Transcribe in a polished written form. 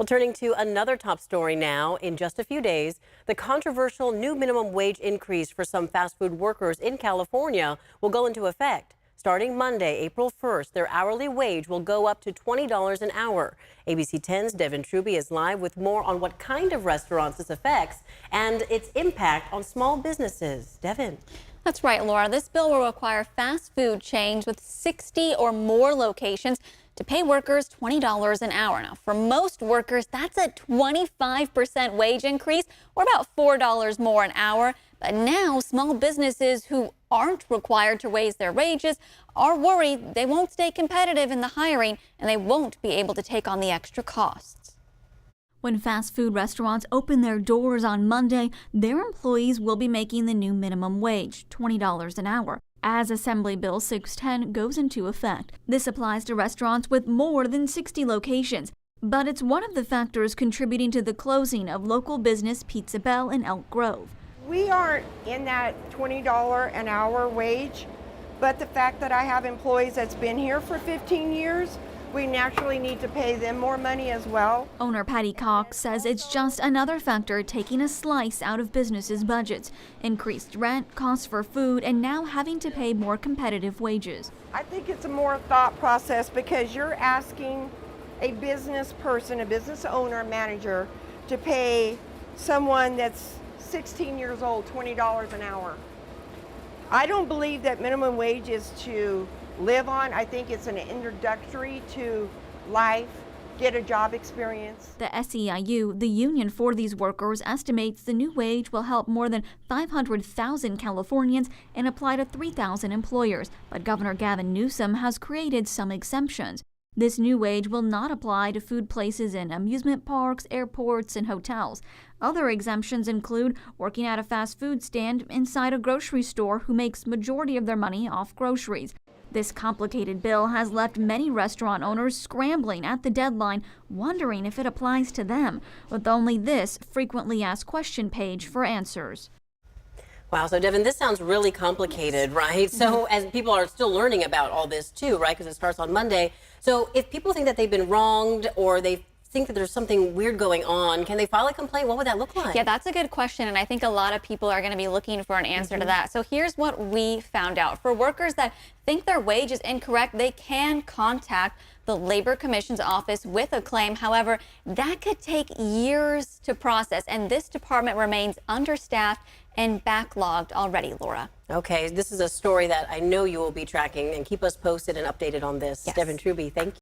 Well, turning to another top story now, in just a few days, the controversial new minimum wage increase for some fast food workers in California will go into effect. Starting Monday, April 1st, their hourly wage will go up to $20 an hour. ABC 10's Devin Truby is live with more on what kind of restaurants this affects and its impact on small businesses. Devin. That's right, Laura. This bill will require fast food chains with 60 or more locations to pay workers $20 an hour. Now, for most workers, that's a 25% wage increase, or about $4 more an hour. But now, small businesses who aren't required to raise their wages are worried they won't stay competitive in the hiring and they won't be able to take on the extra costs. When fast food restaurants open their doors on Monday, their employees will be making the new minimum wage, $20 an hour, as Assembly Bill 610 goes into effect. This applies to restaurants with more than 60 locations, but it's one of the factors contributing to the closing of local business Pizza Bell in Elk Grove. We aren't in that $20 an hour wage, but the fact that I have employees that's been here for 15 years, we naturally need to pay them more money as well. Owner Patty Cox says it's just another factor taking a slice out of businesses' budgets. Increased rent, costs for food, and now having to pay more competitive wages. I think it's a more thought process because you're asking a business person, a business owner, manager, to pay someone that's 16 years old $20 an hour. I don't believe that minimum wage is to live on. I think it's an introductory to life, get a job experience. The SEIU, the union for these workers, estimates the new wage will help more than 500,000 Californians and apply to 3,000 employers. But Governor Gavin Newsom has created some exemptions. This new wage will not apply to food places in amusement parks, airports, and hotels. Other exemptions include working at a fast food stand inside a grocery store who makes majority of their money off groceries. This complicated bill has left many restaurant owners scrambling at the deadline, wondering if it applies to them, with only this frequently asked question page for answers. Wow, so Devin, this sounds really complicated, right? So as people are still learning about all this too, right? Because it starts on Monday. So if people think that they've been wronged or they think that there's something weird going on, can they file a complaint? What would that look like? Yeah, that's a good question, and I think a lot of people are going to be looking for an answer to that. So here's what we found out. For workers that think their wage is incorrect, they can contact the Labor Commission's office with a claim. However, that could take years to process, and this department remains understaffed and backlogged already, Laura. Okay, this is a story that I know you will be tracking, and keep us posted and updated on this. Yes. Devin Truby, thank you.